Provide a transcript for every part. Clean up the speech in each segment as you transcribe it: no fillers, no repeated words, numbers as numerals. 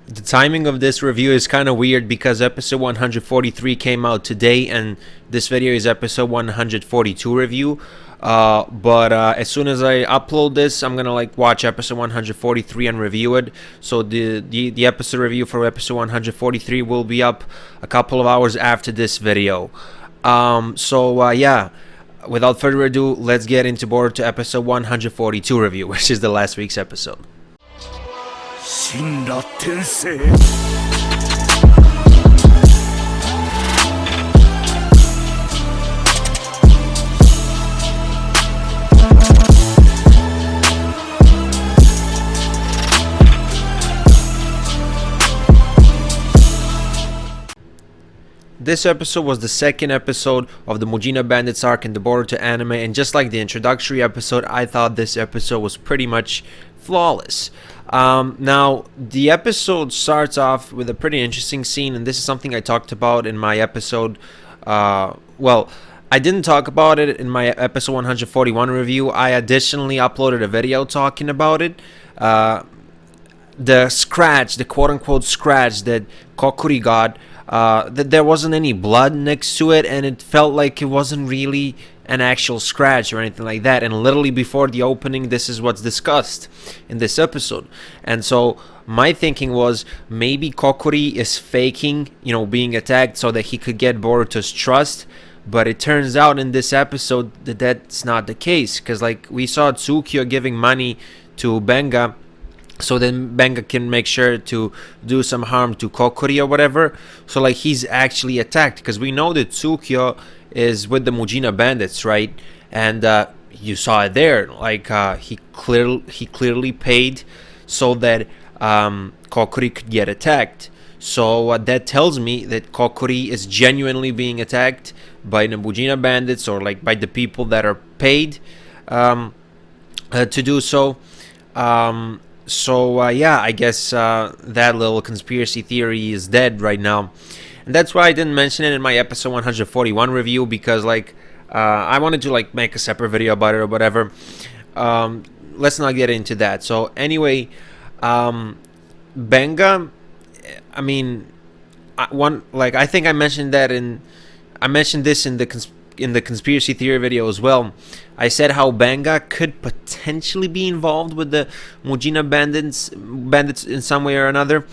The timing of this review is kind of weird because episode 143 came out today and this video is episode 142 review. But as soon as I upload this, I'm gonna like watch episode 143 and review it. So the episode review for episode 143 will be up a couple of hours after this video. Yeah, without further ado, let's get into Boruto episode 142 review, which is the last week's episode. This episode was the second episode of the Mujina Bandits arc in the Boruto anime, and just like the introductory episode, I thought this episode was pretty much flawless. Now, the episode starts off with a pretty interesting scene, and this is something I talked about in my episode. Well, I didn't talk about it in my episode 141 review. I additionally uploaded a video talking about it. The scratch, the quote-unquote scratch that Kokuri got, that there wasn't any blood next to it, and it felt like it wasn't really an actual scratch or anything like that. And literally before the opening, this is what's discussed in this episode. And so my thinking was maybe Kokuri is faking, being attacked so that he could get Boruto's trust. But it turns out in this episode that that's not the case, because like we saw Tsukio giving money to Benga so then Benga can make sure to do some harm to Kokuri or whatever. So like he's actually attacked, because we know that Tsukio is with the Mujina Bandits, right? And you saw it there, like he clearly paid so that Kokuri could get attacked. So that tells me that Kokuri is genuinely being attacked by the Mujina Bandits, or like by the people that are paid to do so. Yeah, I guess that little conspiracy theory is dead right now. And that's why I didn't mention it in my episode 141 review, because like I wanted to like make a separate video about it or whatever. Let's not get into that. So anyway, Benga, I mean, I think I mentioned this in the conspiracy theory video as well. I said how Benga could potentially be involved with the Mujina bandits in some way or another.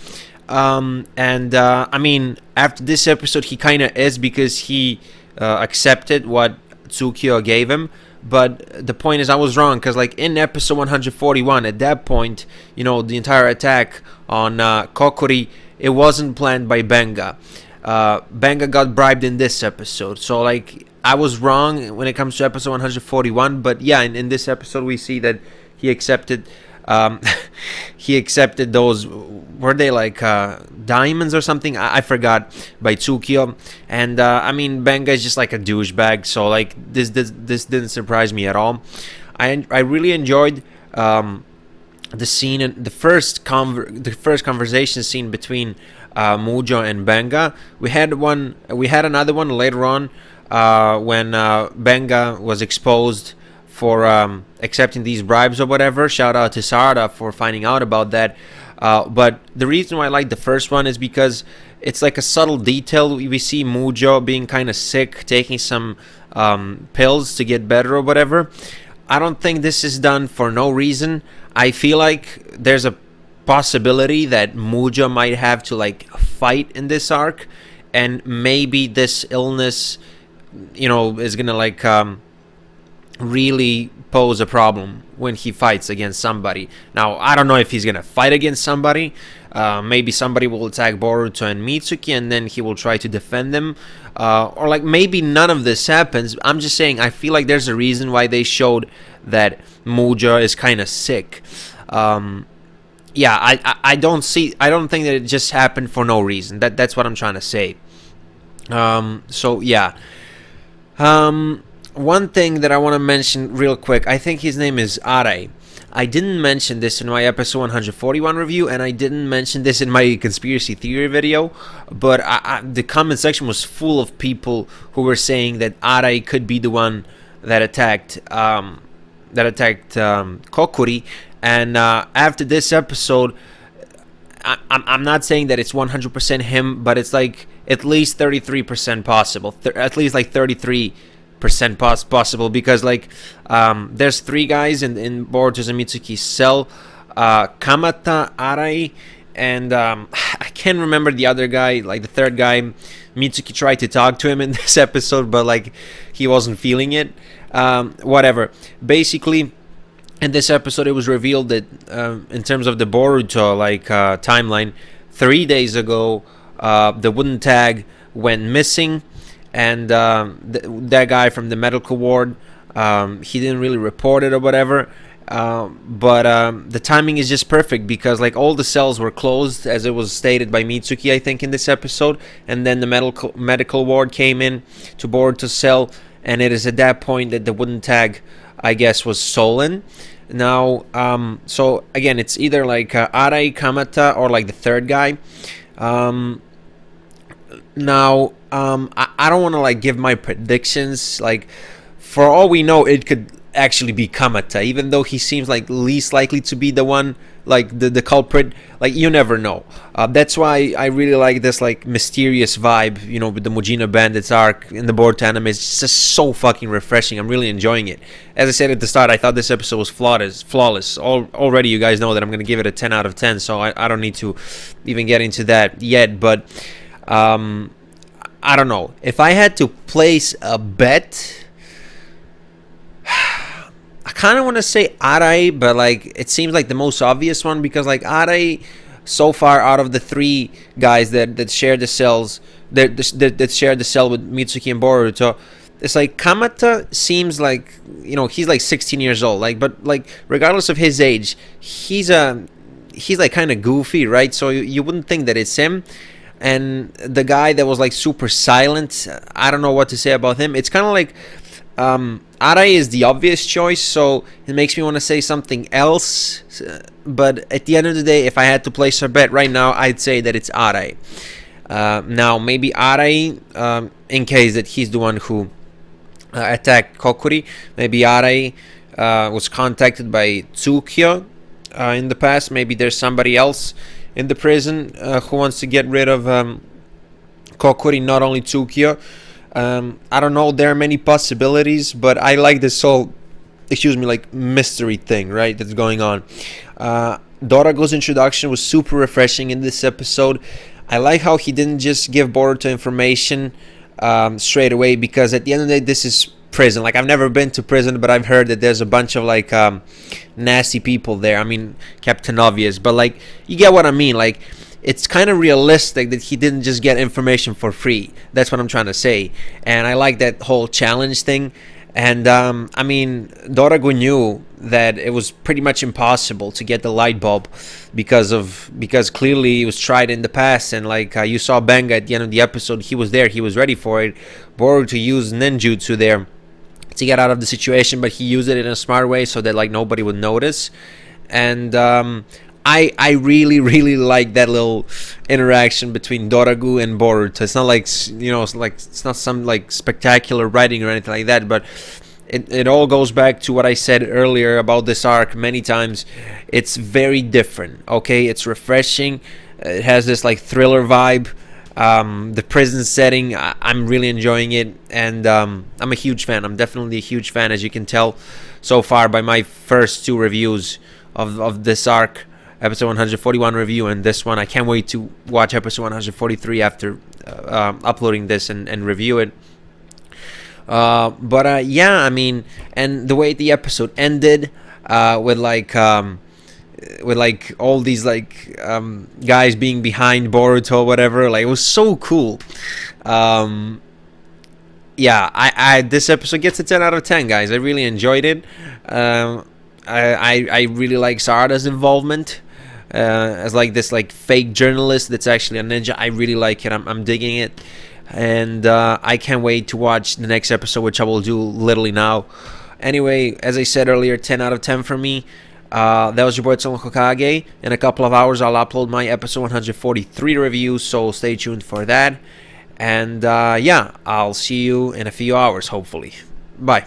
I mean, after this episode, he kind of is, because he accepted what Tsukio gave him. But the point is, I was wrong, because like in episode 141, at that point, the entire attack on Kokuri, it wasn't planned by Benga. Benga got bribed in this episode. So like I was wrong when it comes to episode 141, but yeah, in this episode we see that he accepted those, were they like diamonds or something? I forgot, by Tsukio. And I mean, Benga is just like a douchebag, so like this didn't surprise me at all. I really enjoyed the scene, and the first conversation scene between Mujo and Benga. We had another one later on when Benga was exposed for accepting these bribes or whatever. Shout out to Sarada for finding out about that. But the reason why I like the first one is because it's like a subtle detail. We see Mujo being kind of sick, taking some pills to get better or whatever. I don't think this is done for no reason. I feel like there's a possibility that Mujo might have to like fight in this arc, and maybe this illness, is gonna like really pose a problem when he fights against somebody. Now, I don't know if he's gonna fight against somebody. Maybe somebody will attack Boruto and Mitsuki, and then he will try to defend them. Or like maybe none of this happens. I'm just saying, I feel like there's a reason why they showed that Mujo is kind of sick. Yeah, I don't think that it just happened for no reason. That's what I'm trying to say. So yeah. One thing that I want to mention real quick, I think his name is Arai. I didn't mention this in my episode 141 review, and I didn't mention this in my conspiracy theory video, but the comment section was full of people who were saying that Arai could be the one that attacked Kokuri. And after this episode, I'm not saying that it's 100% him, but it's like at least 33% possible. At least like 33% possible, because like there's three guys in Boruto's and Mitsuki's cell, Kamata, Arai, and I can't remember the other guy, like the third guy. Mitsuki tried to talk to him in this episode, but like he wasn't feeling it. Whatever. Basically, in this episode, it was revealed that in terms of the Boruto like timeline, 3 days ago, the wooden tag went missing, and that guy from the medical ward, he didn't really report it or whatever. But the timing is just perfect, because like all the cells were closed, as it was stated by Mitsuki, I think, in this episode, and then the medical ward came in to Boruto's cell, and it is at that point that the wooden tag, I guess, was stolen. Now, so again, it's either like Arai, Kamata, or like the third guy. Now, I don't want to like give my predictions. Like, for all we know, it could actually be Kamata, even though he seems like least likely to be the one, like the culprit. Like, you never know. That's why I really like this like mysterious vibe, you know, with the Mujina Bandits arc in the Boruto anime. It's just so fucking refreshing. I'm really enjoying it. As I said at the start, I thought this episode was flawless. Already you guys know that I'm going to give it a 10 out of 10, so I don't need to even get into that yet. But I don't know. If I had to place a bet, I kind of want to say Arai, but like it seems like the most obvious one, because like Arai, so far out of the three guys that share the cells, that share the cell with Mitsuki and Boruto, it's like Kamata seems like, you know, he's like 16 years old, like, but like regardless of his age, he's like kind of goofy, right? So you wouldn't think that it's him. And the guy that was like super silent, I don't know what to say about him. It's kind of like Arai is the obvious choice, so it makes me want to say something else. But at the end of the day, if I had to place a bet right now, I'd say that it's Arai. Now, maybe Arai, in case that he's the one who attacked Kokuri. Maybe Arai was contacted by Tsukio in the past. Maybe there's somebody else in the prison who wants to get rid of Kokuri, not only Tsukio. I don't know, there are many possibilities, but I like this whole, like mystery thing, right, that's going on. Dorago's introduction was super refreshing in this episode. I like how he didn't just give Boruto information straight away, because at the end of the day, this is prison. Like, I've never been to prison, but I've heard that there's a bunch of like nasty people there. I mean, Captain Obvious, but like, you get what I mean. Like, it's kind of realistic that he didn't just get information for free. That's what I'm trying to say. And I like that whole challenge thing. And I mean, Dorago knew that it was pretty much impossible to get the light bulb because clearly it was tried in the past. And like you saw Benga at the end of the episode, he was there, he was ready for it. Boruto used ninjutsu there to get out of the situation, but he used it in a smart way so that like nobody would notice. And I really, really like that little interaction between Doragu and Boruto. It's not like, you know, it's not some like spectacular writing or anything like that, but it all goes back to what I said earlier about this arc many times. It's very different, okay? It's refreshing. It has this like thriller vibe. The prison setting, I'm really enjoying it, and I'm a huge fan. I'm definitely a huge fan, as you can tell so far by my first two reviews of this arc. Episode 141 review and this one. I can't wait to watch episode 143 after uploading this and review it. But yeah, I mean, and the way the episode ended with like all these like guys being behind Boruto or whatever, like it was so cool. Yeah, I this episode gets a 10 out of 10, guys. I really enjoyed it. I really like Sarada's involvement as like this like fake journalist that's actually a ninja. I really like it. I'm digging it, and I can't wait to watch the next episode, which I will do literally now. Anyway, as I said earlier, 10 out of 10 for me. That was your boy Hokage. In a couple of hours, I'll upload my episode 143 review, so stay tuned for that. And yeah, I'll see you in a few hours, hopefully. Bye.